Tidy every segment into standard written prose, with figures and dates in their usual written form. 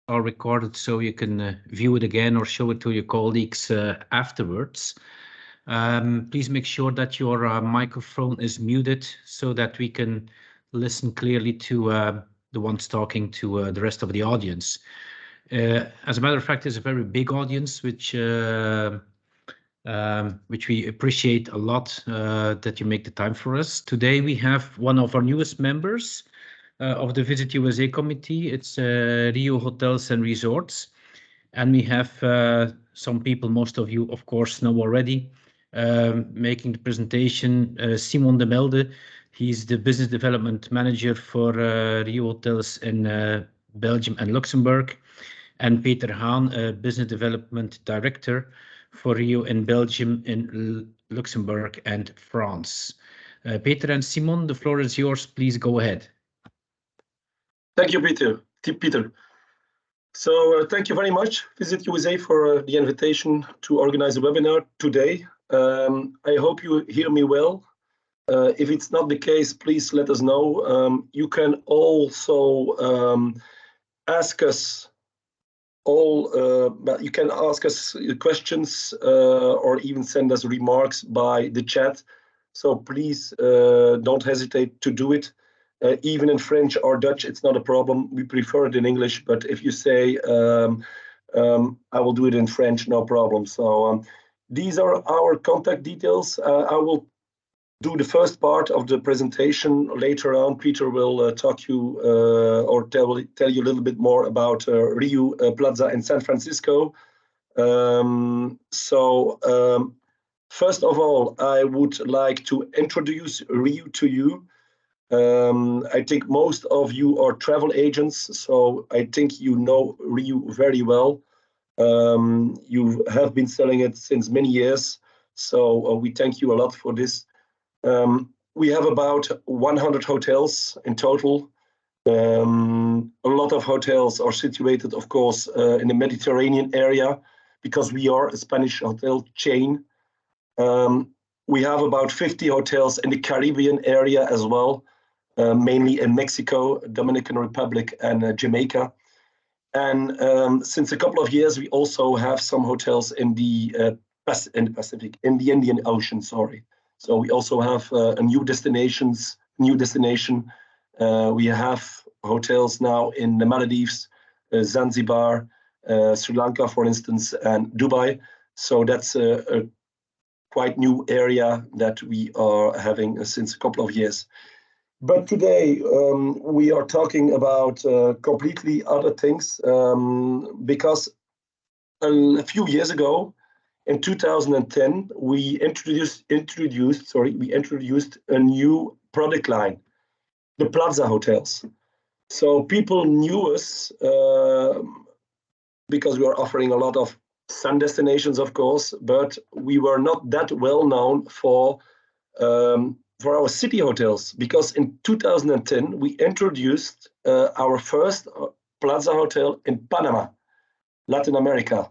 are recorded so you can view it again or show it to your colleagues afterwards. Please make sure that your microphone is muted so that we can listen clearly to the ones talking to the rest of the audience. As a matter of fact, it's a very big audience, which we appreciate a lot that you make the time for us. Today we have one of our newest members of the Visit USA committee. It's RIU Hotels and Resorts. And we have some people, most of you, of course, know already, making the presentation. Simon de Melde, he's the Business Development Manager for RIU Hotels in Belgium and Luxembourg. And Peter Haan, Business Development Director for RIU in Belgium, in Luxembourg and France. Peter and Simon, the floor is yours. Please go ahead. Thank you, Peter. So thank you very much, Visit USA, for the invitation to organize a webinar today. I hope you hear me well. If it's not the case, please let us know. You can also ask us you can ask us questions or even send us remarks by the chat. So please don't hesitate to do it. Even in French or Dutch, it's not a problem. We prefer it in English, but if you say, I will do it in French, no problem. So these are our contact details. I will do the first part of the presentation. Later on, Peter will talk you or tell you a little bit more about RIU Plaza in San Francisco. First of all, I would like to introduce RIU to you. I think most of you are travel agents, so I think you know RIU very well. You have been selling it since many years, so we thank you a lot for this. We have about 100 hotels in total. A lot of hotels are situated, of course, in the Mediterranean area because we are a Spanish hotel chain. We have about 50 hotels in the Caribbean area as well. Mainly in Mexico, Dominican Republic, and Jamaica. And since a couple of years, we also have some hotels in the Pacific, in the Indian Ocean, sorry. So we also have a new destination. We have hotels now in the Maldives, Zanzibar, Sri Lanka, for instance, and Dubai. So that's a quite new area that we are having since a couple of years. But today we are talking about completely other things because a few years ago, in 2010, we introduced a new product line, the Plaza hotels. So people knew us because we are offering a lot of sun destinations, of course, but we were not that well known for our city hotels, because in 2010 we introduced our first Plaza hotel in Panama, Latin America.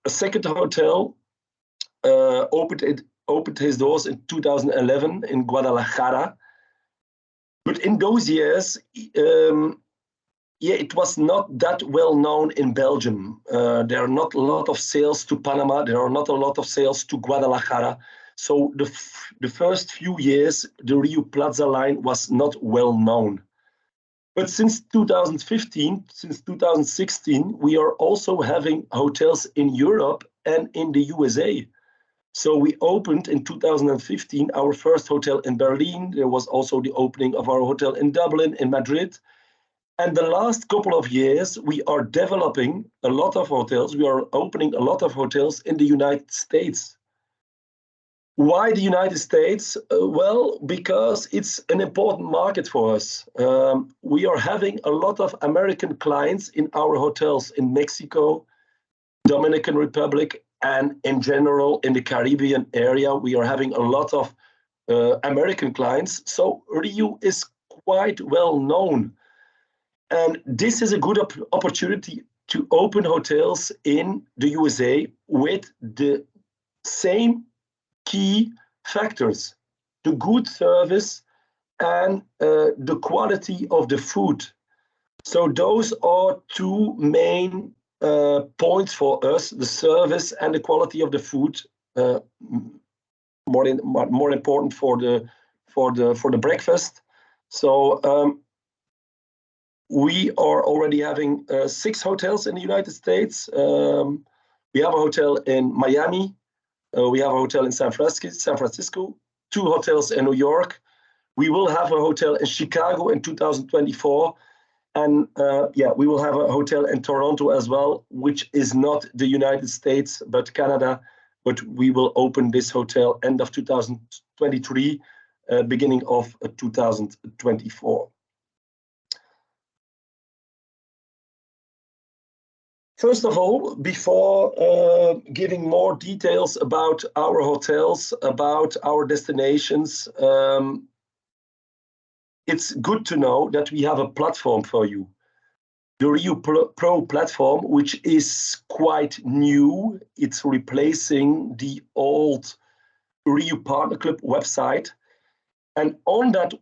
A second hotel opened his doors in 2011 in Guadalajara. But in those years, it was not that well known in Belgium. There are not a lot of sales to Panama. There are not a lot of sales to Guadalajara. So the first few years, the RIU Plaza line was not well known. But since 2015, since 2016, we are also having hotels in Europe and in the USA. So we opened in 2015 our first hotel in Berlin. There was also the opening of our hotel in Dublin, in Madrid. And the last couple of years, we are developing a lot of hotels. We are opening a lot of hotels in the United States. Why the United States? Well, because it's an important market for us. We are having a lot of American clients in our hotels in Mexico, Dominican Republic, and in general in the Caribbean area. We are having a lot of American clients. So RIU is quite well known. And this is a good opportunity to open hotels in the USA with the same key factors: the good service and the quality of the food. So those are two main points for us: the service and the quality of the food. More important for the breakfast. So we are already having 6 hotels in the United States. We have a hotel in Miami. We have a hotel in San Francisco, 2 hotels in New York. We will have a hotel in Chicago in 2024. And yeah, we will have a hotel in Toronto as well, which is not the United States, but Canada. But we will open this hotel end of 2023, beginning of 2024. First of all, before giving more details about our hotels, about our destinations, it's good to know that we have a platform for you. The RIU Pro platform, which is quite new. It's replacing the old RIU Partner Club website. And on that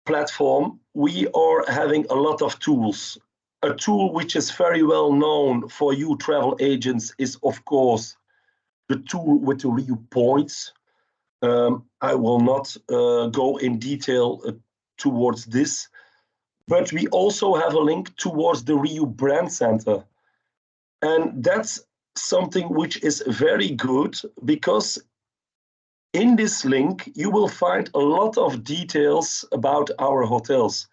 platform, we are having a lot of tools. A tool which is very well known for you travel agents is, of course, the tool with the RIU points. I will not go in detail towards this, but we also have a link towards the RIU Brand Center. And that's something which is very good, because in this link, you will find a lot of details about our hotels.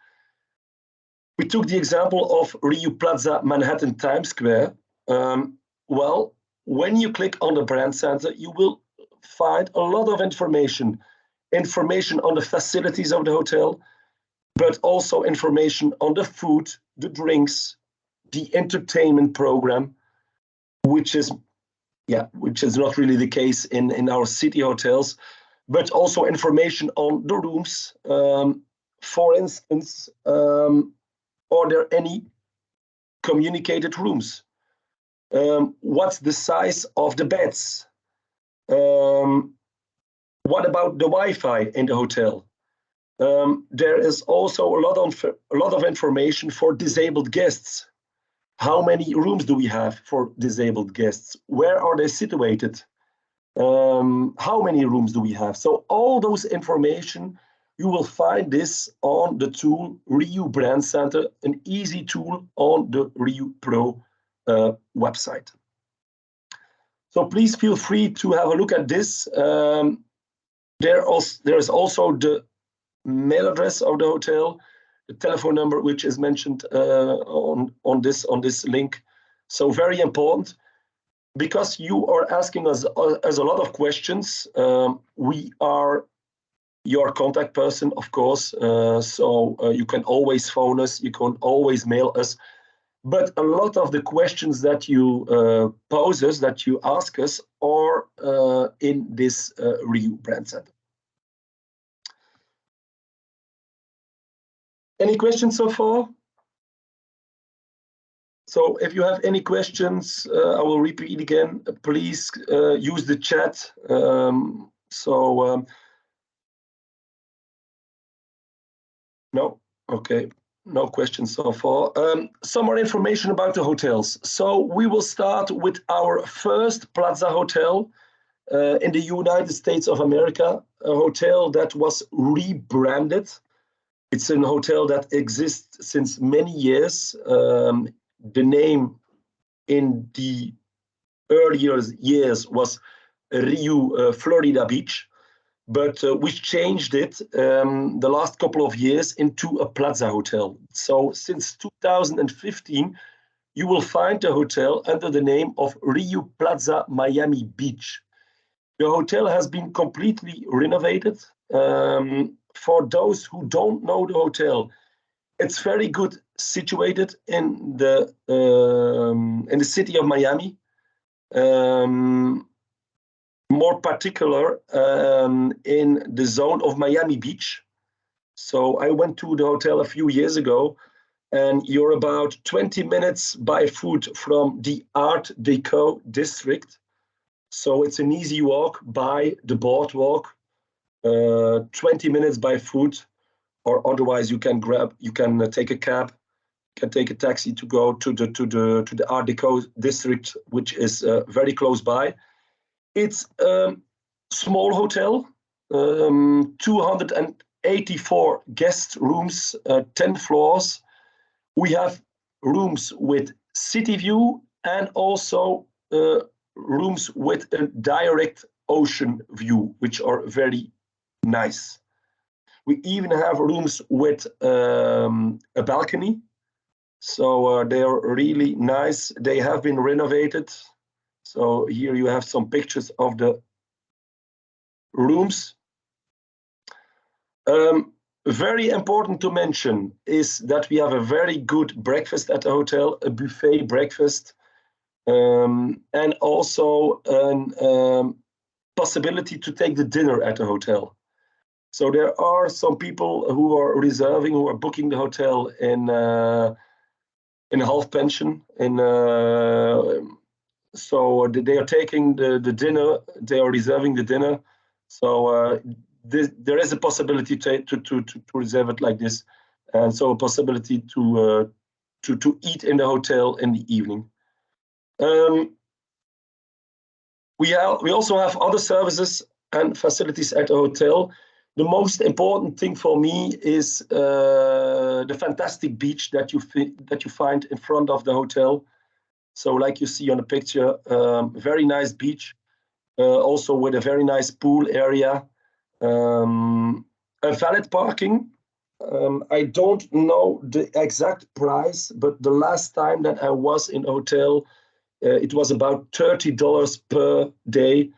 We took the example of RIU Plaza Manhattan Times Square. Well, when you click on the Brand Center, you will find a lot of information on the facilities of the hotel, but also information on the food, the drinks, the entertainment program, which is not really the case in our city hotels, but also information on the rooms. For instance, are there any communicated rooms? What's the size of the beds? What about the Wi-Fi in the hotel? There is also a lot of information for disabled guests. How many rooms do we have for disabled guests? Where are they situated? How many rooms do we have? So all those information, you will find this on the tool RIU Brand Center, an easy tool on the RIU Pro website. So please feel free to have a look at this. There is also the mail address of the hotel, the telephone number, which is mentioned on this link. So very important, because you are asking us a lot of questions. We are your contact person, of course. So you can always phone us, you can always mail us. But a lot of the questions that you pose us, that you ask us, are in this RIU Brand Center. Any questions so far? So if you have any questions, I will repeat again. Please use the chat. No, okay, no questions so far. Some more information about the hotels. So we will start with our first Plaza Hotel in the United States of America, a hotel that was rebranded. It's a hotel that exists since many years. The name in the earlier years was RIU Florida Beach, but we changed it the last couple of years into a Plaza Hotel. So since 2015, you will find the hotel under the name of RIU Plaza Miami Beach. The hotel has been completely renovated. For those who don't know the hotel, it's very good situated in the city of Miami. More particular in the zone of Miami Beach. So I went to the hotel a few years ago, and you're about 20 minutes by foot from the Art Deco district. So it's an easy walk by the boardwalk, 20 minutes by foot, or otherwise you can take a cab can take a taxi to go to the Art Deco district, which is very close by. It's a small hotel, 284 guest rooms, 10 floors. We have rooms with city view and also rooms with a direct ocean view, which are very nice. We even have rooms with a balcony. So they are really nice. They have been renovated. So here you have some pictures of the rooms. Very important to mention is that we have a very good breakfast at the hotel, a buffet breakfast, and also a possibility to take the dinner at the hotel. So there are some people who are reserving, who are booking the hotel in half pension. So they are taking the dinner, they are reserving the dinner. So there is a possibility to reserve it like this, and so a possibility to eat in the hotel in the evening. We also have other services and facilities at the hotel. The most important thing for me is the fantastic beach that you find in front of the hotel. So like you see on the picture, very nice beach, also with a very nice pool area. A valid parking. I don't know the exact price, but the last time that I was in a hotel, it was about $30 per day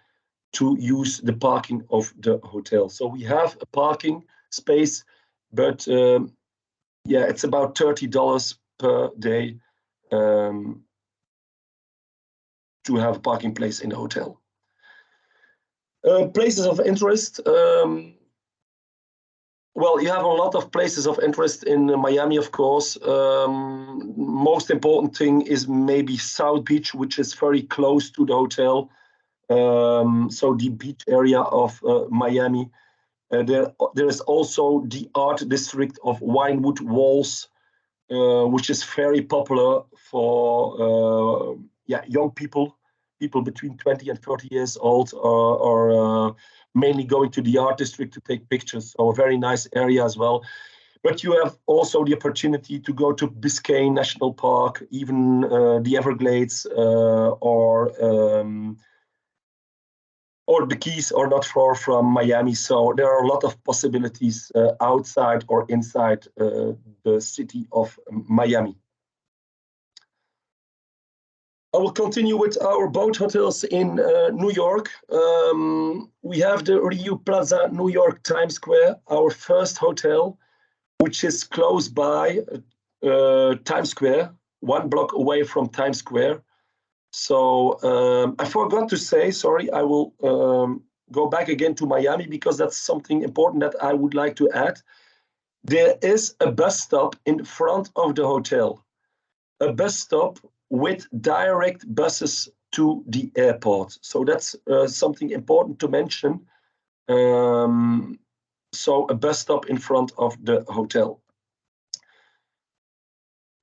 to use the parking of the hotel. So we have a parking space, but yeah, it's about $30 per day to have a parking place in the hotel. Places of interest. Well, you have a lot of places of interest in Miami, of course. Most important thing is maybe South Beach, which is very close to the hotel. So the beach area of Miami. There is also the art district of Winewood Walls, which is very popular for young people between 20 and 30 years old are mainly going to the art district to take pictures. So a very nice area as well. But you have also the opportunity to go to Biscayne National Park, even the Everglades, or the Keys are not far from Miami. So there are a lot of possibilities outside or inside the city of Miami. I will continue with our boat hotels in New York. We have the RIU Plaza New York Times Square, our first hotel, which is close by Times Square, 1 block away from Times Square. So I forgot to say, sorry, I will go back again to Miami because that's something important that I would like to add. There is a bus stop in front of the hotel, a bus stop with direct buses to the airport. So that's something important to mention. So a bus stop in front of the hotel.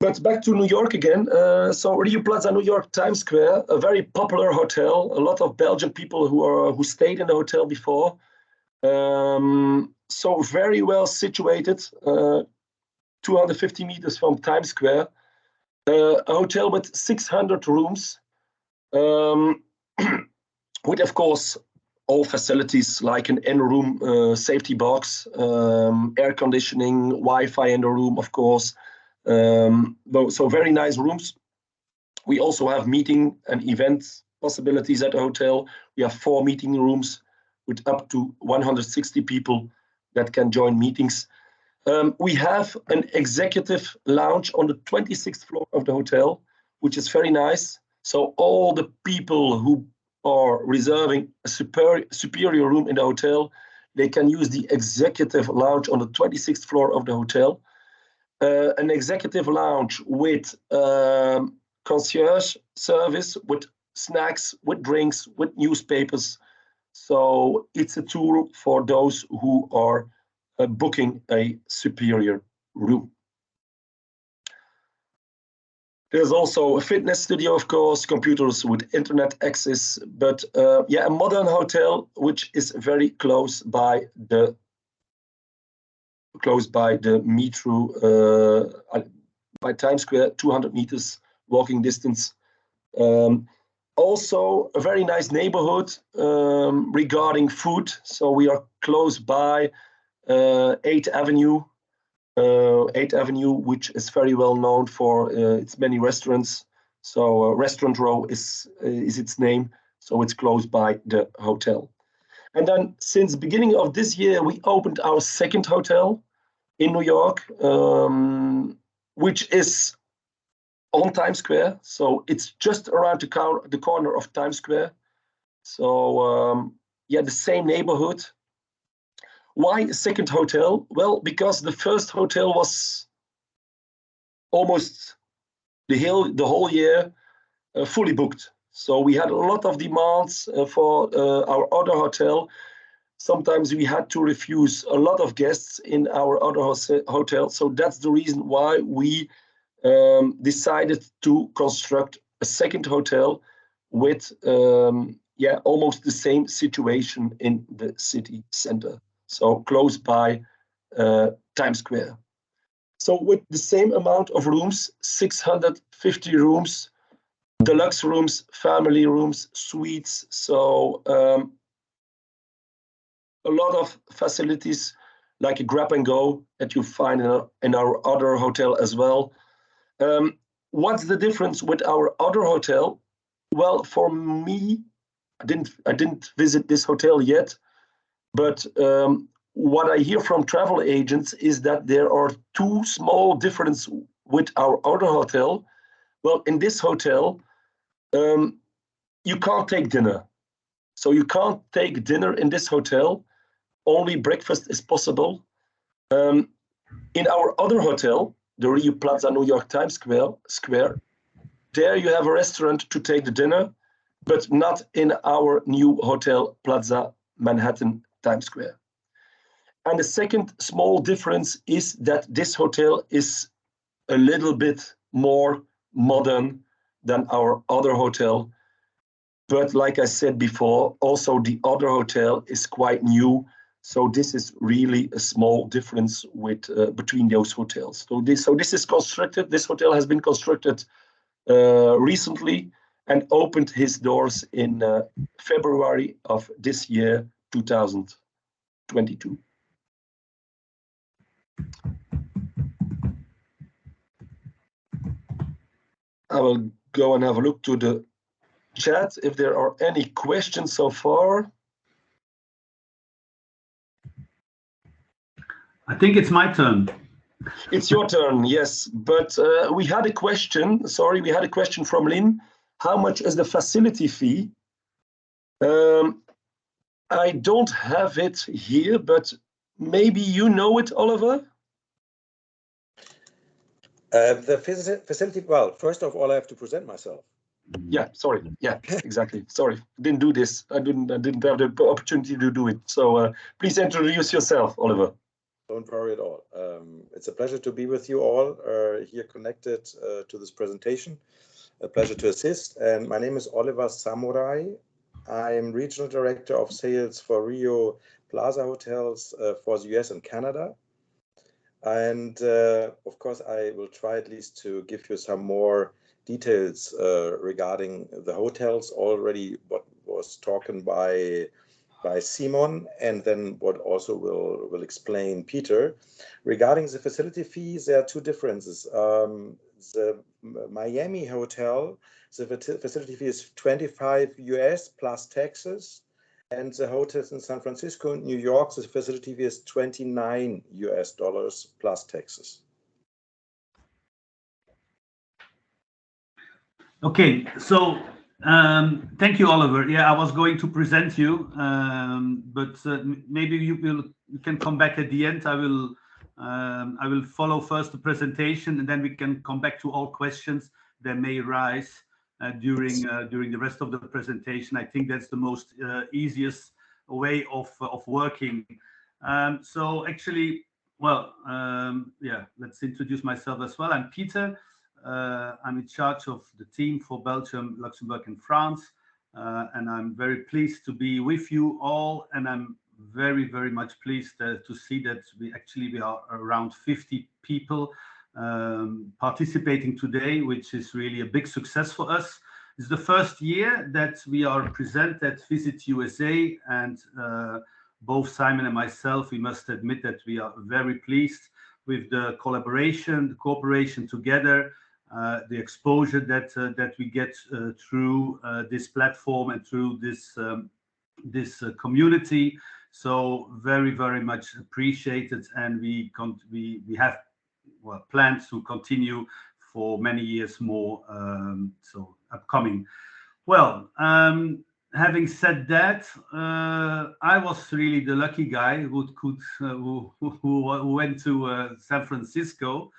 But back to New York again. So RIU Plaza New York Times Square, a very popular hotel. A lot of Belgian people who stayed in the hotel before. So very well situated, 250 meters from Times Square. A hotel with 600 rooms, with, of course, all facilities like an in-room safety box, air conditioning, Wi-Fi in the room, of course. So very nice rooms. We also have meeting and event possibilities at the hotel. We have 4 meeting rooms with up to 160 people that can join meetings. We have an executive lounge on the 26th floor of the hotel, which is very nice. So all the people who are reserving a superior room in the hotel, they can use the executive lounge on the 26th floor of the hotel. An executive lounge with concierge service, with snacks, with drinks, with newspapers. So it's a tool for those who are booking a superior room. There's also a fitness studio, of course, computers with internet access, but yeah, a modern hotel which is very close by the metro, by Times Square, 200 meters walking distance. Also, a very nice neighborhood regarding food. So we are close by 8th Avenue. 8th Avenue, which is very well known for its many restaurants. So Restaurant Row is its name. So it's close by the hotel. And then since beginning of this year, we opened our second hotel in New York, which is on Times Square. So it's just around the corner of Times Square. So yeah, the same neighborhood. Why a second hotel? Well, because the first hotel was almost the whole year fully booked. So we had a lot of demands for our other hotel. Sometimes we had to refuse a lot of guests in our other hotel. So that's the reason why we decided to construct a second hotel with yeah, almost the same situation in the city center. So close by Times Square. So with the same amount of rooms, 650 rooms, deluxe rooms, family rooms, suites. So a lot of facilities like a grab and go that you find in our other hotel as well. What's the difference with our other hotel? Well, for me, I didn't visit this hotel yet, but what I hear from travel agents is that there are two small differences with our other hotel. Well, in this hotel, you can't take dinner. So you can't take dinner in this hotel. Only breakfast is possible. In our other hotel, the RIU Plaza New York Times Square, there you have a restaurant to take the dinner, but not in our new hotel Plaza Manhattan Times Square. And the second small difference is that this hotel is a little bit more modern than our other hotel. But like I said before, also the other hotel is quite new. So this is really a small difference with between those hotels. So this is constructed. This hotel has been constructed recently and opened his doors in February of this year, 2022. I will go and have a look to the chat if there are any questions so far. I think it's my turn. It's your turn, yes. But we had a question. Sorry, we had a question from Lynn. How much is the facility fee? I don't have it here, but maybe you know it, Oliver? The facility, well, first of all, I have to present myself. Yeah, sorry. Yeah, exactly. Sorry, didn't do this. I didn't have the opportunity to do it. So please introduce yourself, Oliver. Don't worry at all. It's a pleasure to be with you all here connected to this presentation. A pleasure to assist. And my name is Oliver Samurai. I'm Regional Director of Sales for RIU Plaza Hotels for the US and Canada. And of course, I will try at least to give you some more details regarding the hotels already, what was talking by Simon, and then what also will explain Peter. Regarding the facility fees, there are two differences. The Miami hotel, the facility fee is $25 US plus taxes, and the hotels in San Francisco and New York, the facility fee is $29 US plus taxes. Okay, so thank you, Oliver. Yeah, I was going to present you, but maybe you can come back at the end. I will follow first the presentation, and then we can come back to all questions that may arise during the rest of the presentation. I think that's the most easiest way of working. So actually, well, yeah, let's introduce myself as well. I'm Peter. I'm in charge of the team for Belgium, Luxembourg, and France, and I'm very pleased to be with you all. And I'm very, very much pleased to see that we are around 50 people participating today, which is really a big success for us. It's the first year that we are present at Visit USA, and both Simon and myself, we must admit that we are very pleased with the collaboration, the cooperation together, the exposure that we get through this platform and through this community. So very, very much appreciated, and we have plans to continue for many years more. So upcoming. Well, having said that, I was really the lucky guy who went to San Francisco.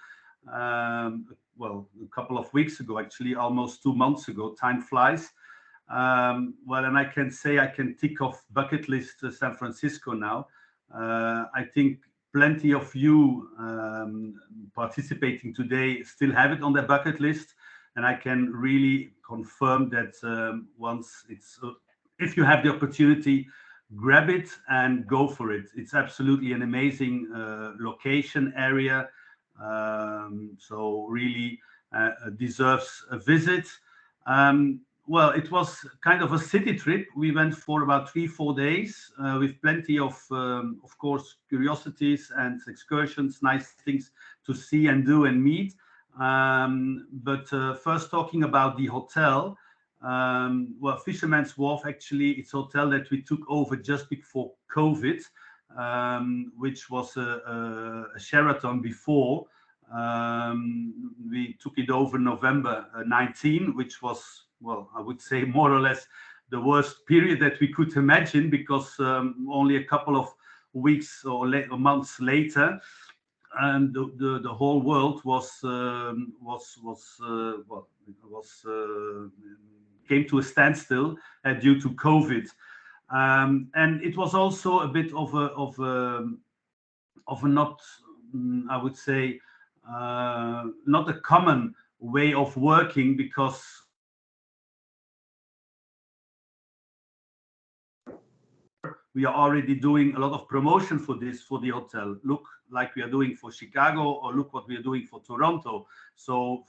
Well, a couple of weeks ago, actually, almost 2 months ago. Time flies. Well, and I can say I can tick off bucket list San Francisco now. I think plenty of you participating today still have it on their bucket list, and I can really confirm that once it's, if you have the opportunity, grab it and go for it. It's absolutely an amazing location area, so really deserves a visit. Well, it was kind of a city trip. We went for about 3-4 days with plenty of course, curiosities and excursions, nice things to see and do and meet. But first talking about the hotel, well, Fisherman's Wharf, actually, it's a hotel that we took over just before COVID, which was a Sheraton before. We took it over November 19, which was, well, I would say more or less the worst period that we could imagine, because only a couple of weeks or months later, and the whole world came to a standstill due to COVID, and it was also a bit of a not, I would say, not a common way of working, because we are already doing a lot of promotion for the hotel. Look, like we are doing for Chicago, or look what we are doing for Toronto. So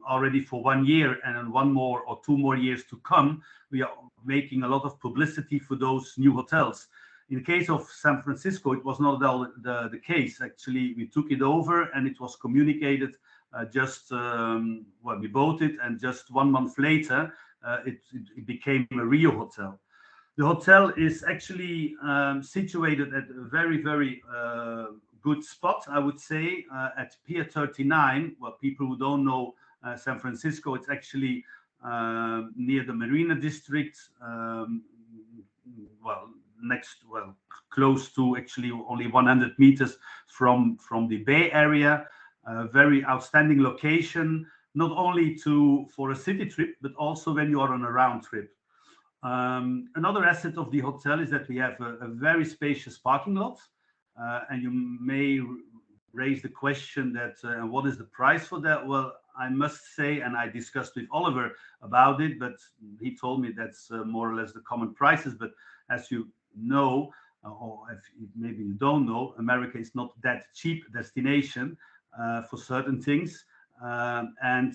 already for 1 year and 1 more or 2 more years to come, we are making a lot of publicity for those new hotels. In the case of San Francisco, it was not the case. Actually, we took it over and it was communicated just when we bought it, and just 1 month later, it became a RIU hotel. The hotel is actually situated at a very, very good spot, I would say, at Pier 39. Well, people who don't know San Francisco, it's actually near the Marina District, close to, actually only 100 meters from the Bay Area. Very outstanding location, not only for a city trip, but also when you are on a round trip. Another asset of the hotel is that we have a very spacious parking lot, and you may raise the question that what is the price for that? Well, I must say, and I discussed with Oliver about it, but he told me that's more or less the common prices. But as you know, or if maybe you don't know, America is not that cheap destination for certain things. And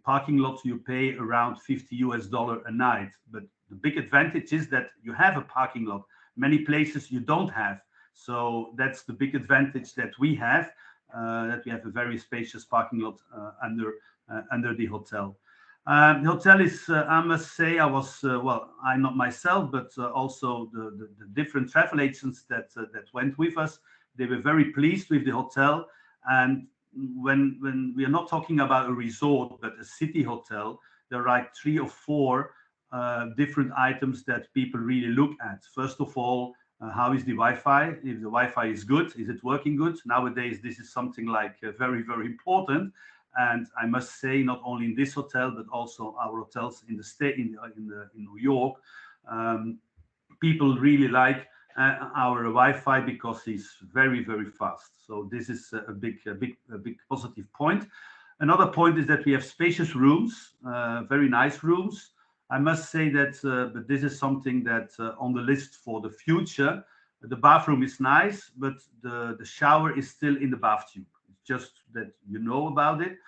parking lots, you pay around $50 a night. But the big advantage is that you have a parking lot. Many places you don't have. So that's the big advantage that we have a very spacious parking lot under the hotel. The hotel is, I must say, I was, I'm not myself, but also the different travel agents that went with us. They were very pleased with the hotel. And when we are not talking about a resort, but a city hotel, there are like 3 or 4 different items that people really look at. First of all, how is the Wi-Fi? If the Wi-Fi is good, is it working good? Nowadays, this is something like very, very important. And I must say, not only in this hotel, but also our hotels in the state, in New York, people really like our Wi-Fi because it's very, very fast. So this is a big positive point. Another point is that we have spacious rooms, very nice rooms. I must say that, but this is something that on the list for the future. The bathroom is nice, but the shower is still in the bath tube. It's just that you know about it.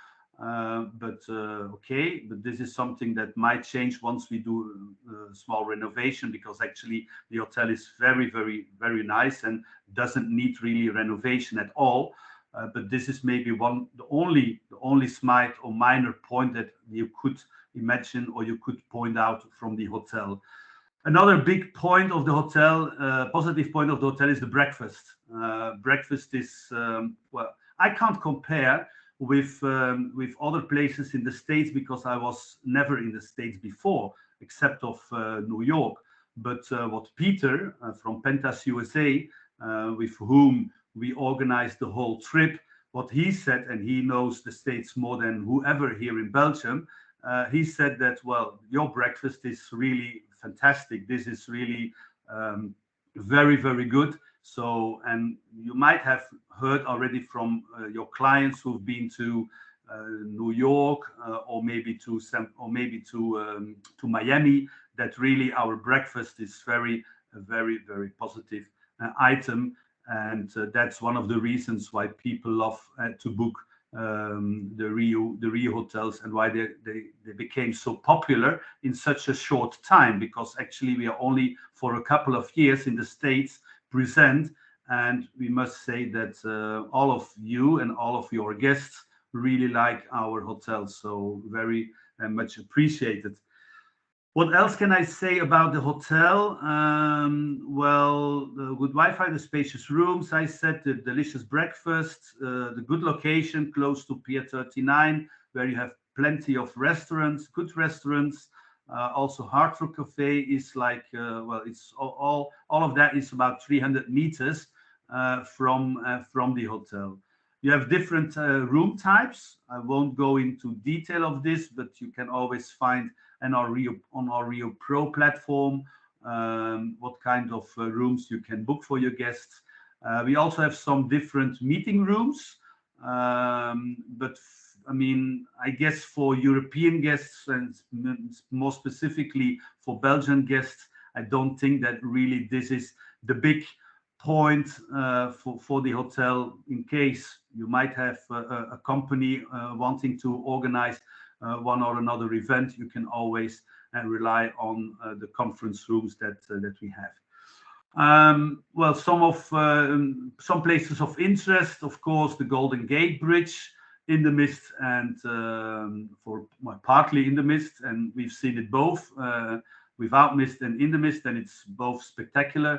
Okay, but this is something that might change once we do a small renovation, because actually the hotel is very, very, very nice and doesn't need really renovation at all. But this is maybe the only slight or minor point that you could imagine or you could point out from the hotel. Another big point of the hotel, positive point of the hotel, is the breakfast. Breakfast is, well, I can't compare with other places in the States, because I was never in the States before, except of New York. But what Peter from Pentas USA, with whom we organized the whole trip, what he said, and he knows the States more than whoever here in Belgium, he said that, well, your breakfast is really fantastic. This is really very, very good. So, and you might have heard already from your clients who've been to New York or maybe to Miami, that really our breakfast is very, very positive item, and that's one of the reasons why people love to book the RIU hotels, and why they became so popular in such a short time, because actually we are only for a couple of years in the States present, and we must say that all of you and all of your guests really like our hotels, so very much appreciated. What else can I say about the hotel? Well, the good Wi-Fi, the spacious rooms, I said, the delicious breakfast, the good location close to Pier 39, where you have plenty of restaurants, good restaurants. Also, Hard Rock Cafe is like, well, it's all of that is about 300 meters from the hotel. You have different room types. I won't go into detail of this, but you can always find on our RIU Pro platform what kind of rooms you can book for your guests. We also have some different meeting rooms, but I mean, I guess for European guests and more specifically for Belgian guests, I don't think that really this is the big point for the hotel. In case you might have a company wanting to organize one or another event, you can always rely on the conference rooms that we have. Well, some places of interest, of course, the Golden Gate Bridge in the mist, and partly in the mist, and we've seen it both without mist and in the mist, and it's both spectacular.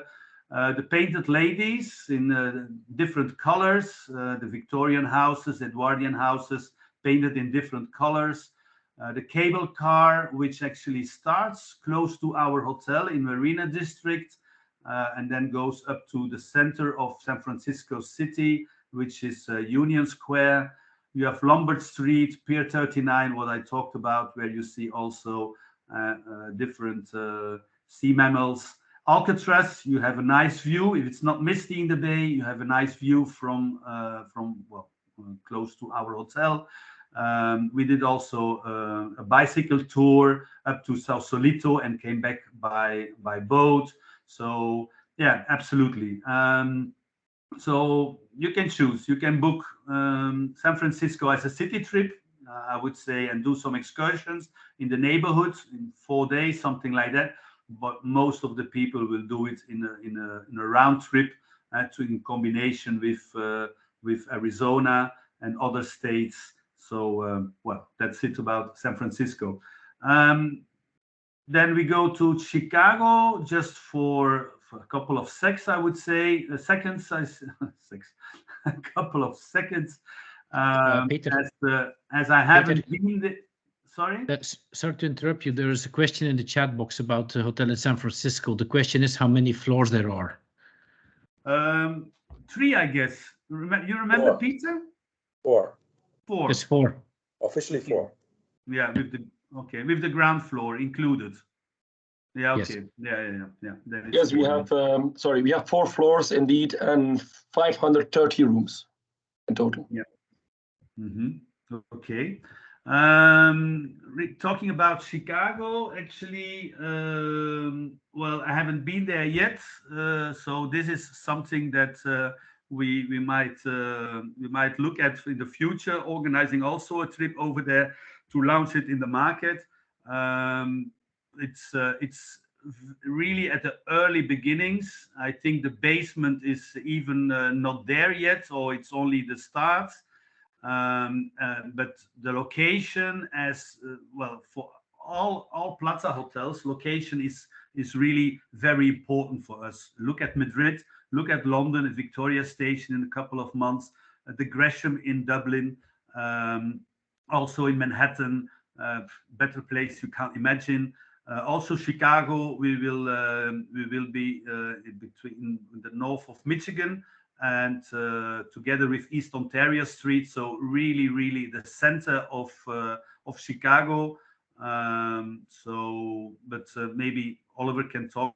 The painted ladies in different colors, the Victorian houses, Edwardian houses, painted in different colors. The cable car, which actually starts close to our hotel in Marina District, and then goes up to the center of San Francisco City, which is Union Square. You have Lombard Street, Pier 39, what I talked about, where you see also different sea mammals. Alcatraz, you have a nice view. If it's not misty in the bay, you have a nice view from close to our hotel. We did also a bicycle tour up to Sausalito and came back by boat. So yeah, absolutely. So you can choose. You can book San Francisco as a city trip, I would say, and do some excursions in the neighborhood in 4 days, something like that. But most of the people will do it in a round trip, in combination with Arizona and other states. So well, that's it about San Francisco. Then we go to Chicago just for a couple of seconds, I would say, seconds. A couple of seconds. Peter, as I haven't been there. Sorry? Sorry to interrupt you. There is a question in the chat box about the hotel in San Francisco. The question is how many floors there are. 3, I guess. You remember, 4. Peter? 4. 4. It's 4. Officially 4. Yeah, with the ground floor included. Yeah, okay. Yes. Yeah. Yes, we have. We have 4 floors indeed, and 530 rooms in total. Yeah. Mm-hmm. Okay. Talking about Chicago, actually, well, I haven't been there yet, so this is something that we might look at in the future, organizing also a trip over there to launch it in the market. It's really at the early beginnings. I think the basement is even not there yet, or it's only the start. But the location, as well, for all Plaza hotels, location is really very important for us. Look at Madrid, look at London, at Victoria Station in a couple of months, at the Gresham in Dublin, also in Manhattan, better place you can't imagine. Also Chicago, we will be between the north of Michigan and together with East Ontario Street, so really the center of Chicago. But maybe Oliver can talk.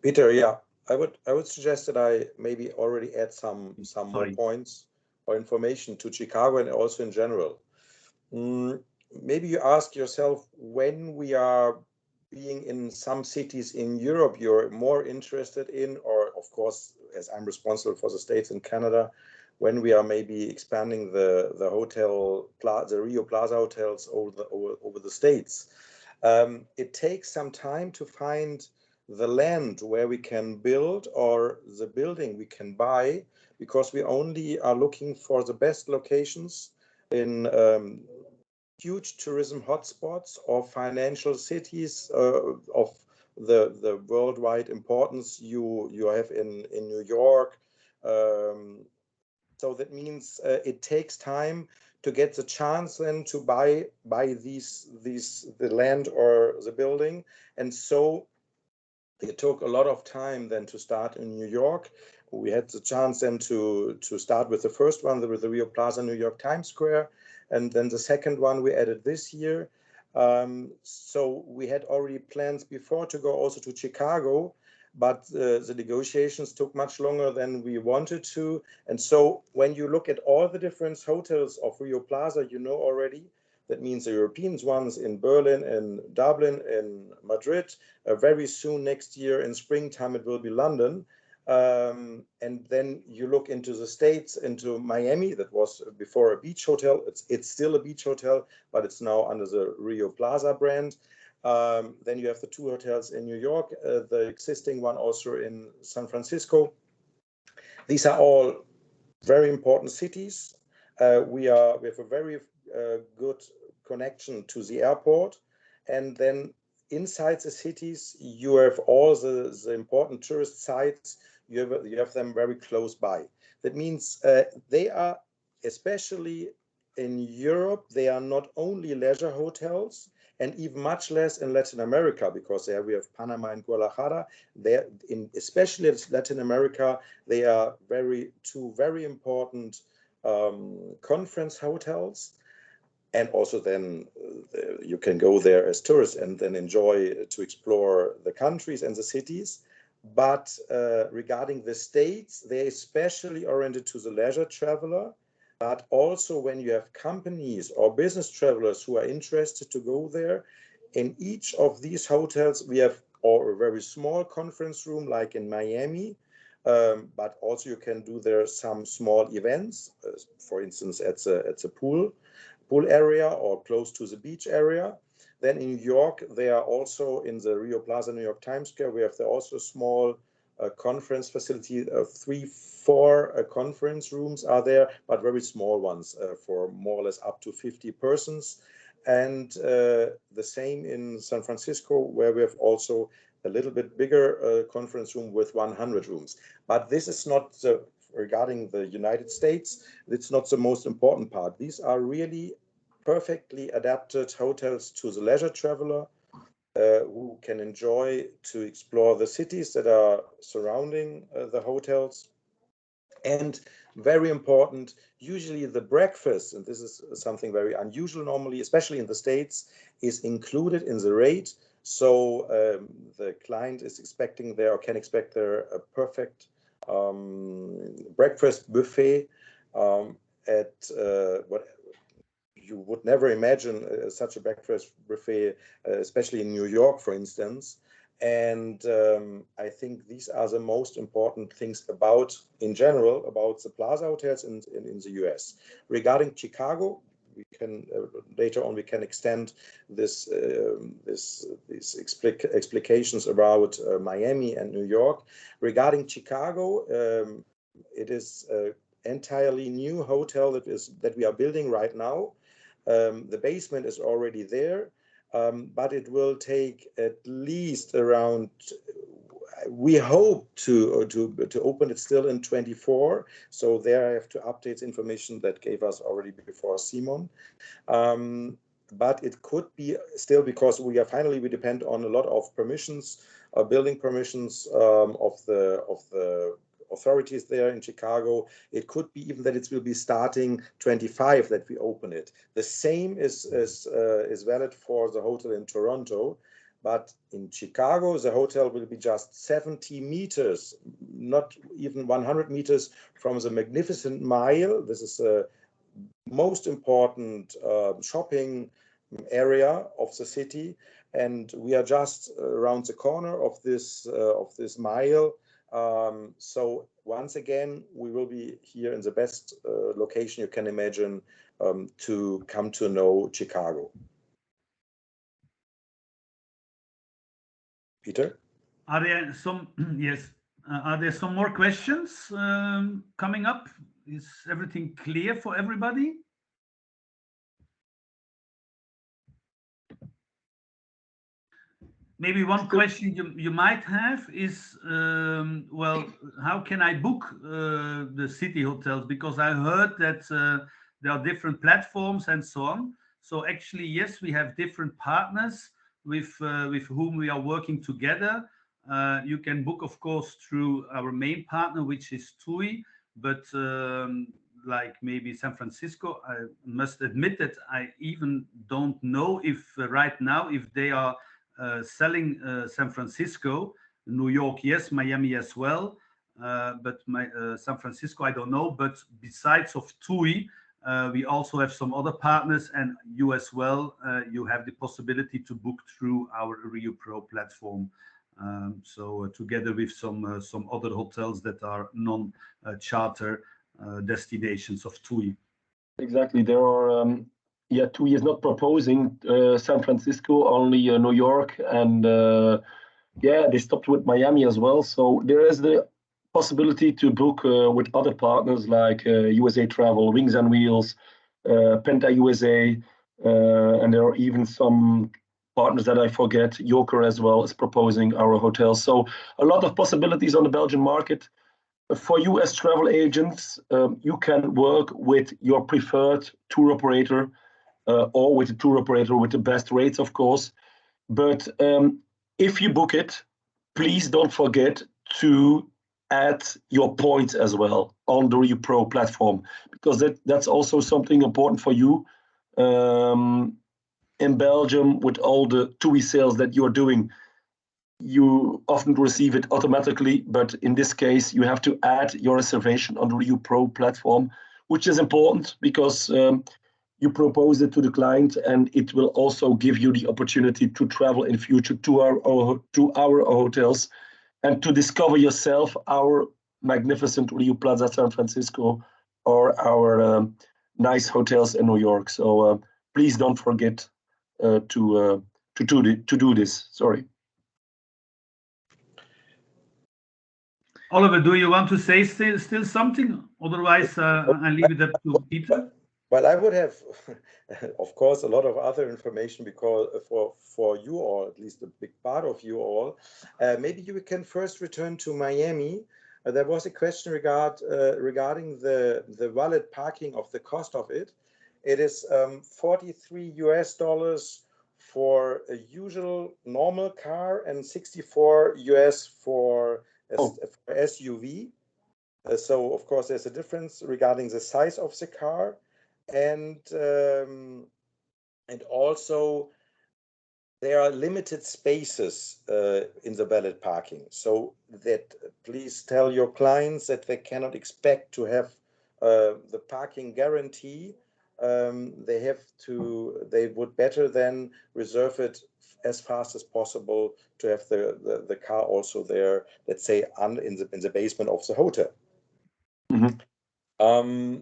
Peter, yeah, I would suggest that I maybe already add some more points or information to Chicago and also in general. Maybe you ask yourself, when we are being in some cities in Europe, you're more interested in, or of course, as I'm responsible for the States and Canada, when we are maybe expanding the RIU Plaza hotels over the States. It takes some time to find the land where we can build or the building we can buy, because we only are looking for the best locations in huge tourism hotspots or financial cities of the worldwide importance you have in New York. So that means it takes time to get the chance then to buy the land or the building, and so it took a lot of time then to start in New York. We had the chance then to start with the first one, with the RIU Plaza New York Times Square, and then the second one we added this year. So we had already plans before to go also to Chicago, but the negotiations took much longer than we wanted to. And so when you look at all the different hotels of RIU Plaza, you know already, that means the European ones in Berlin and Dublin and Madrid. Very soon next year in springtime, it will be London. And then you look into the States, into Miami, that was before a beach hotel. It's still a beach hotel, but it's now under the RIU Plaza brand. Then you have the two hotels in New York, the existing one also in San Francisco. These are all very important cities. We have a very good connection to the airport, and then inside the cities you have all the important tourist sites. You have them very close by. That means they are, especially in Europe, they are not only leisure hotels, and even much less in Latin America, because there we have Panama and Guadalajara. Especially in Latin America, they are two very important conference hotels. And also then you can go there as tourists and then enjoy to explore the countries and the cities. But regarding the States, they're especially oriented to the leisure traveler. But also when you have companies or business travelers who are interested to go there, in each of these hotels, we have a very small conference room like in Miami. But also you can do there some small events, for instance, at the pool area or close to the beach area. Then in New York, they are also in the RIU Plaza New York Times Square. We have there also a small conference facility of 3-4 conference rooms are there, but very small ones for more or less up to 50 persons. And the same in San Francisco, where we have also a little bit bigger conference room with 100 rooms. But this is not regarding the United States, it's not the most important part. These are really perfectly adapted hotels to the leisure traveler who can enjoy to explore the cities that are surrounding the hotels. And very important, usually the breakfast, and this is something very unusual normally, especially in the States, is included in the rate. So the client is expecting there, or can expect there, a perfect breakfast buffet at you would never imagine such a breakfast buffet, especially in New York, for instance. And I think these are the most important things about, in general, about the Plaza hotels in the US. Regarding Chicago, we can later on we can extend these explications about Miami and New York. Regarding Chicago, it is an entirely new hotel that we are building right now. The basement is already there. But it will take at least around, we hope to open it still in 24. So there I have to update information that gave us already before Simon. But it could be still, because we depend on a lot of permissions, building permissions of the authorities there in Chicago. It could be even that it will be starting 25 that we open it. The same is valid for the hotel in Toronto, but in Chicago the hotel will be just 70 meters, not even 100 meters from the magnificent Mile. This is a most important shopping area of the city, and we are just around the corner of this Mile. So once again, we will be here in the best location you can imagine to come to know Chicago. Peter? Are there some, yes, are there some more questions coming up? Is everything clear for everybody? Maybe one question you might have is, well, how can I book the city hotels? Because I heard that there are different platforms and so on. So actually, yes, we have different partners with whom we are working together. You can book, of course, through our main partner, which is TUI, but like maybe San Francisco, I must admit that I even don't know if right now, if they are selling San Francisco. New York, yes, Miami as well, but San Francisco, I don't know. But besides of TUI, we also have some other partners, and you as well. You have the possibility to book through our RIU Pro platform. So together with some other hotels that are non-charter destinations of TUI. Exactly. There are yeah, TUI is not proposing San Francisco, only New York, and yeah, they stopped with Miami as well. So there is the possibility to book with other partners like USA Travel, Wings and Wheels, Penta USA, and there are even some partners that I forget. Joker as well is proposing our hotels. So a lot of possibilities on the Belgian market. For you as travel agents, you can work with your preferred tour operator or with a tour operator with the best rates, of course. But if you book it, please don't forget to add your points as well on the RIU Pro platform, because that's also something important for you. In Belgium, with all the TUI sales that you're doing, you often receive it automatically, but in this case, you have to add your reservation on the RIU Pro platform, which is important because you propose it to the client, and it will also give you the opportunity to travel in future to our hotels and to discover yourself our magnificent RIU Plaza San Francisco or our nice hotels in New York. So please don't forget to do this. Sorry. Oliver, do you want to say still something? Otherwise, I leave it up to Peter. Well, I would have, of course, a lot of other information because for you all, at least a big part of you all. Maybe you can first return to Miami. There was a question regarding the valid parking of the cost of it. It is $43 US for a usual normal car and 64 US for SUV. So of course there's a difference regarding the size of the car, and also there are limited spaces in the valet parking. So that please tell your clients that they cannot expect to have the parking guarantee they would better then reserve it as fast as possible to have the car also there, let's say in the basement of the hotel. Mm-hmm.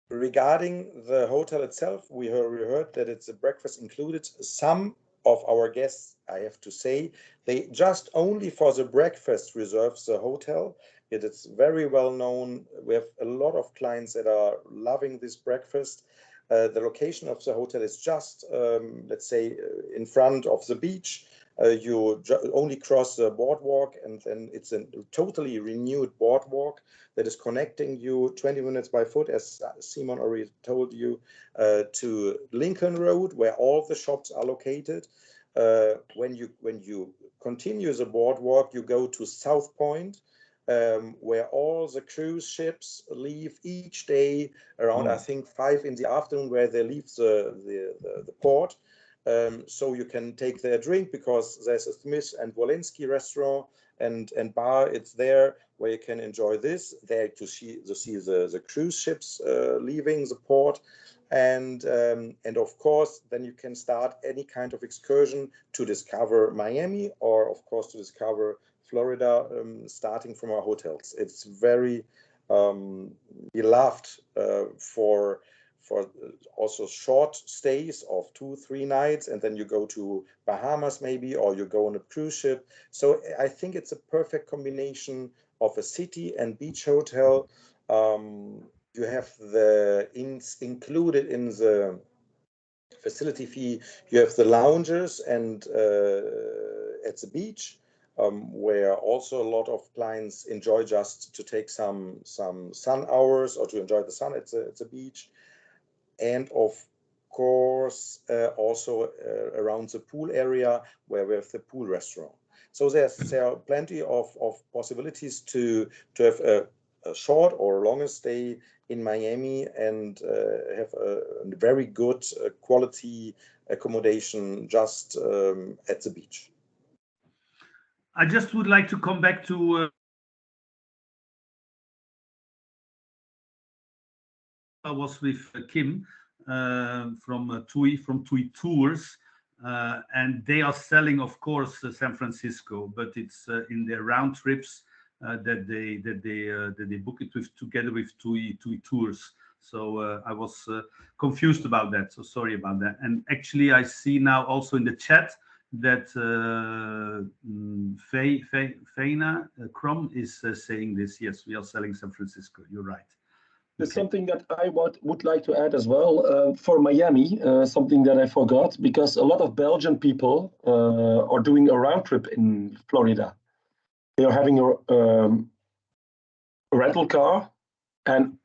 Regarding the hotel itself, we heard that it's a breakfast included. Some of our guests, I have to say, they just only for the breakfast reserve the hotel. It is very well known. We have a lot of clients that are loving this breakfast. The location of the hotel is just, let's say, in front of the beach. You only cross the boardwalk, and then it's a totally renewed boardwalk that is connecting you 20 minutes by foot, as Simon already told you, to Lincoln Road, where all the shops are located. When you continue the boardwalk, you go to South Point, where all the cruise ships leave each day around, I think, 5 in the afternoon, where they leave the port. So you can take their drink, because there's a Smith and Wolinski restaurant and bar. It's there where you can enjoy this, there to see the cruise ships leaving the port. And of course, then you can start any kind of excursion to discover Miami, or of course to discover Florida, starting from our hotels. It's very beloved for also short stays of 2-3 nights, and then you go to Bahamas maybe, or you go on a cruise ship. So I think it's a perfect combination of a city and beach hotel. You have included in the facility fee, you have the lounges and at the beach, where also a lot of clients enjoy just to take some sun hours or to enjoy the sun at the beach. And of course, also around the pool area, where we have the pool restaurant. So there are plenty of possibilities to have a short or longer stay in Miami and have a very good quality accommodation just at the beach. I just would like to come back to I was with Kim from TUI Tours, and they are selling, of course, San Francisco, but it's in their round trips that they book it together with TUI Tours. So I was confused about that. So sorry about that. And actually, I see now also in the chat that Feina Crom is saying this. Yes, we are selling San Francisco. You're right. There's something that I would like to add as well for Miami, something that I forgot, because a lot of Belgian people are doing a round trip in Florida. They are having a rental car, and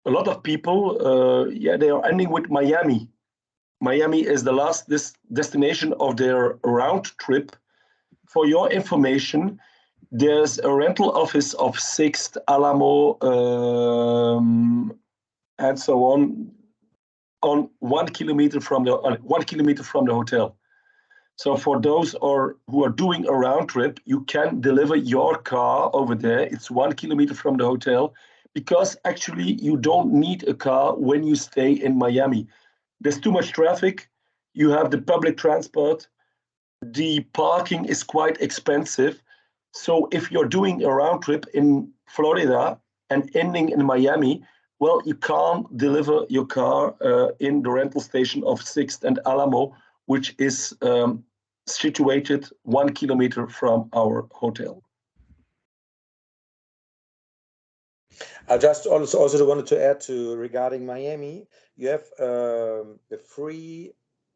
a lot of people, they are ending with Miami. Miami is the last destination of their round trip. For your information, there's a rental office of 6th, Alamo, and so on 1 kilometer from the hotel. So for those who are doing a round trip, you can deliver your car over there. It's 1 kilometer from the hotel, because actually you don't need a car when you stay in Miami. There's too much traffic. You have the public transport. The parking is quite expensive. So if you're doing a round trip in Florida and ending in Miami, well, you can't deliver your car in the rental station of 6th and Alamo, which is situated 1 kilometer from our hotel. I just also wanted to add regarding Miami, you have a free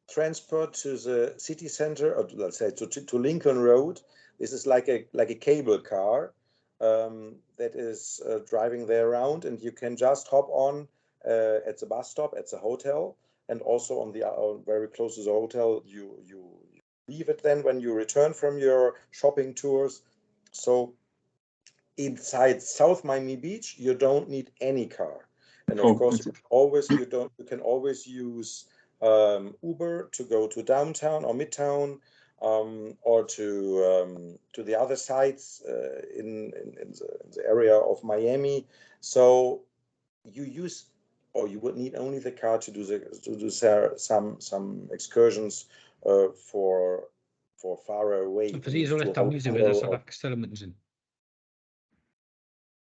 transport to the city center, or let's say to Lincoln Road. This is like a cable car that is driving there around, and you can just hop on at the bus stop at the hotel, and also on the very close to the hotel, you leave it then when you return from your shopping tours. So inside South Miami Beach, you don't need any car, and of course you can always use Uber to go to downtown or midtown, or to the other sites in the area of Miami. So you use or you would need only the car to do some excursions for far away. Precies, zo ligt dat niet zo, dat zal ik stellen moeten zijn.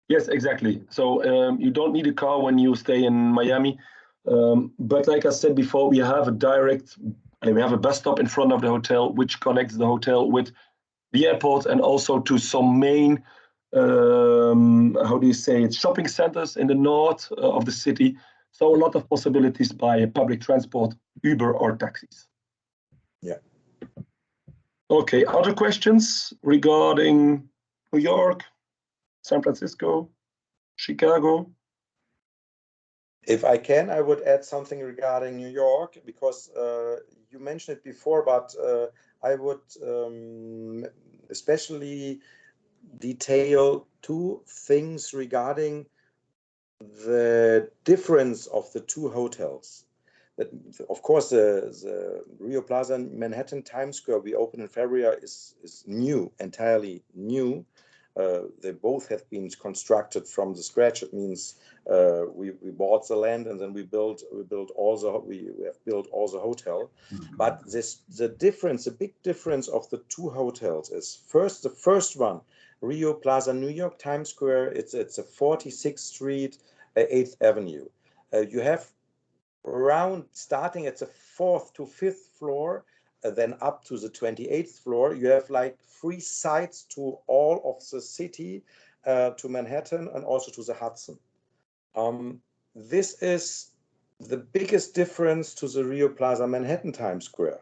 Yes, exactly. So you don't need a car when you stay in Miami. But like I said before, we have a bus stop in front of the hotel, which connects the hotel with the airport and also to some main, shopping centers in the north of the city. So a lot of possibilities by public transport, Uber or taxis. Yeah. Okay, other questions regarding New York, San Francisco, Chicago? If I can, I would add something regarding New York, because you mentioned it before, but I would especially detail two things regarding the difference of the two hotels. That, of course, the Rio Plaza Manhattan Times Square we opened in February is new, entirely new. They both have been constructed from the scratch. It means we bought the land and then we have built all the hotel. But the big difference of the two hotels is the first one, Rio Plaza New York Times Square. It's a 46th Street, 8th Avenue. You have around starting at the 4th to 5th floor, then up to the 28th floor, you have like 3 sides to all of the city, to Manhattan and also to the Hudson. This is the biggest difference to the Rio Plaza Manhattan Times Square,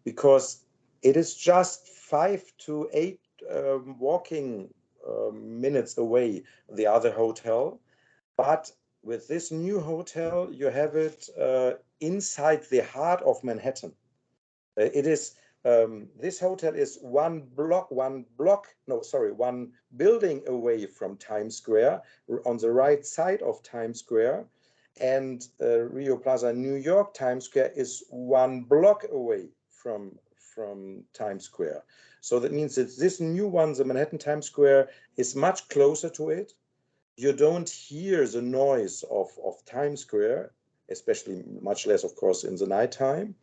because it is just 5 to 8 walking minutes away, the other hotel. But with this new hotel, you have it inside the heart of Manhattan. This hotel is one building away from Times Square, on the right side of Times Square, and Rio Plaza New York Times Square is 1 block away from Times Square. So that means that this new one, the Manhattan Times Square, is much closer to it. You don't hear the noise of Times Square, especially much less, of course, in the nighttime.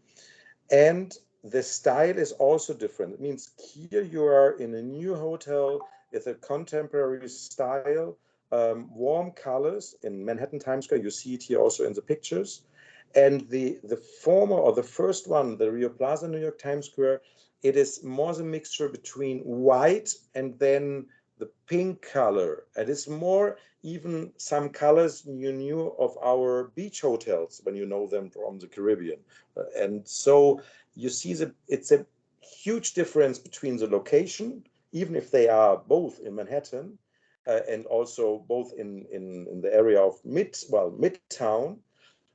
And the style is also different. It means here you are in a new hotel with a contemporary style, warm colors in Manhattan Times Square. You see it here also in the pictures. And the former, or the first one, the Rio Plaza New York Times Square, it is more the mixture between white and then the pink color. It is more even some colors you knew of our beach hotels when you know them from the Caribbean. And so you see it's a huge difference between the location, even if they are both in Manhattan, and also both in the area of Midtown,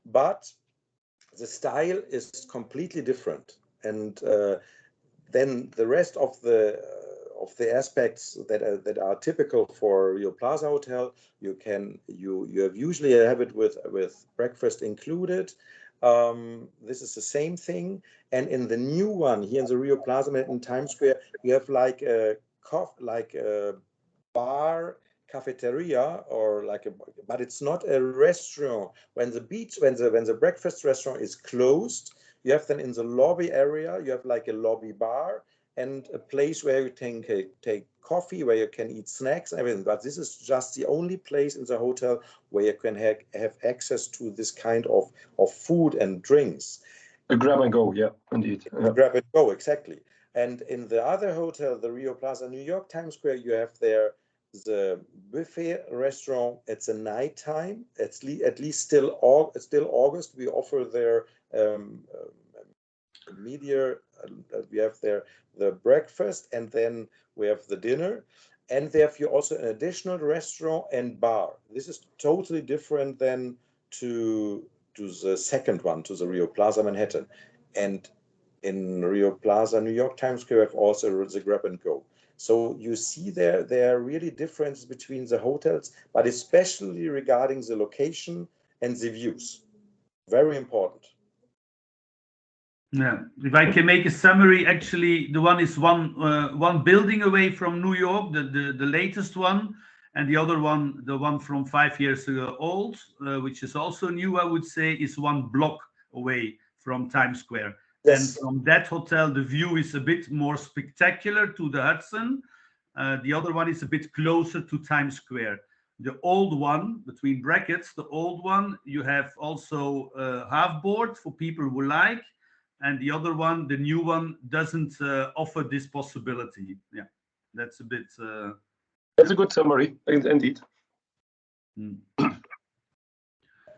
but the style is completely different. And then the rest of the aspects that are typical for Rio Plaza Hotel, you have usually have it with breakfast included. This is the same thing. And in the new one here in the Rio Plaza Manhattan Times Square, you have like a bar, cafeteria, or but it's not a restaurant. When the breakfast restaurant is closed, you have then in the lobby area, you have like a lobby bar and a place where you can take coffee, where you can eat snacks and everything. But this is just the only place in the hotel where you can have access to this kind of food and drinks. A grab and go, yeah, indeed. Yeah. Grab and go, exactly. And in the other hotel, the Rio Plaza New York Times Square, you have there the buffet restaurant. It's a nighttime. It's at least still August. We offer their we have there the breakfast, and then we have the dinner, and there you also an additional restaurant and bar. This is totally different than to the second one, to the Rio Plaza Manhattan. And in Rio Plaza New York Times Square, we have also the grab and go. So you see there are really differences between the hotels, but especially regarding the location and the views. Very important. Yeah, if I can make a summary, actually, the one is one building away from New York, the latest one, And the other one, the one from 5 years old, which is also new, I would say, is 1 block away from Times Square. Yes. And from that hotel, the view is a bit more spectacular to the Hudson. The other one is a bit closer to Times Square. The old one, between brackets, the old one, you have also half board for people who like. And the other one, the new one, doesn't offer this possibility. Yeah, that's a bit... That's a good summary, indeed.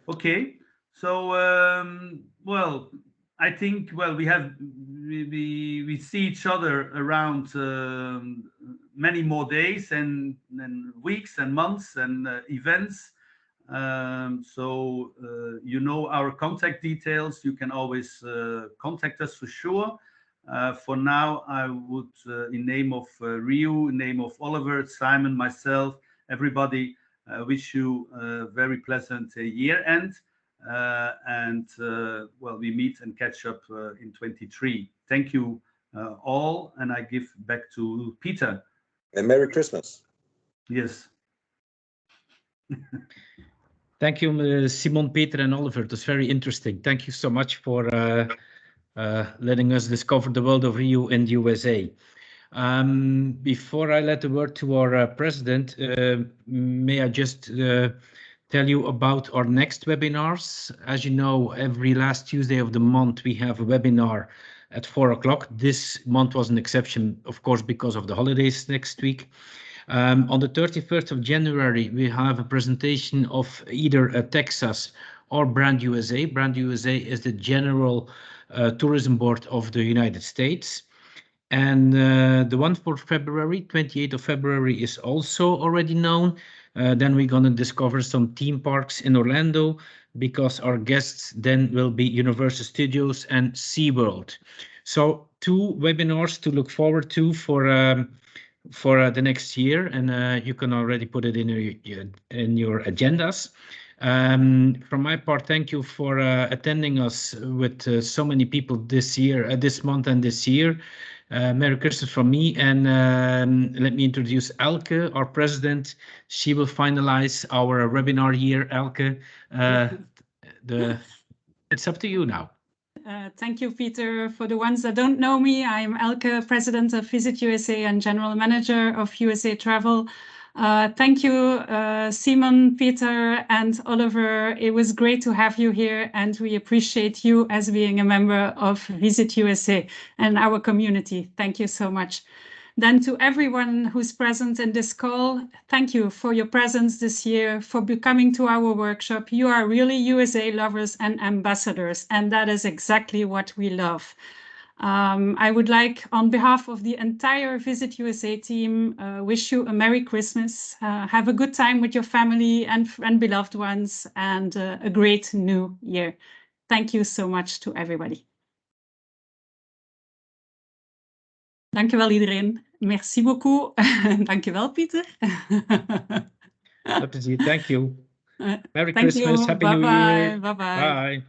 Okay, so well, I think we see each other around many more days and weeks and months and events. So you know our contact details. You can always contact us for sure. For now, I would, in name of RIU, in name of Oliver, Simon, myself, everybody, wish you a very pleasant year end. And well, we meet and catch up in 23. Thank you all. And I give back to Peter. And Merry Christmas. Yes. Thank you, Simon, Peter, and Oliver. It was very interesting. Thank you so much for letting us discover the world of RIU in the USA. Before I let the word to our president, may I just tell you about our next webinars. As you know, every last Tuesday of the month, we have a webinar at 4 o'clock. This month was an exception, of course, because of the holidays next week. On the 31st of January, we have a presentation of either Texas or Brand USA. Brand USA is the general tourism board of the United States. And the one for February, 28th of February, is also already known. Then we're going to discover some theme parks in Orlando, because our guests then will be Universal Studios and SeaWorld. So 2 webinars to look forward to for the next year, and you can already put it in your agendas. From my part, thank you for attending us with so many people this year, this month and this year. Merry Christmas from me, and let me introduce Elke, our president. She will finalize our webinar year. Elke, it's up to you now. Thank you, Peter. For the ones that don't know me, I'm Elke, president of Visit USA and general manager of USA Travel. Thank you, Simon, Peter, and Oliver. It was great to have you here, and we appreciate you as being a member of Visit USA and our community. Thank you so much. Then to everyone who's present in this call, thank you for your presence this year, for coming to our workshop. You are really USA lovers and ambassadors, and that is exactly what we love. I would like, on behalf of the entire Visit USA team, wish you a Merry Christmas. Have a good time with your family and beloved ones, and a great new year. Thank you so much to everybody. Dankjewel iedereen. Merci beaucoup. Dankjewel, Pieter. Thank you. Merry Thank Christmas. you. Happy New Year. Bye-bye. Bye.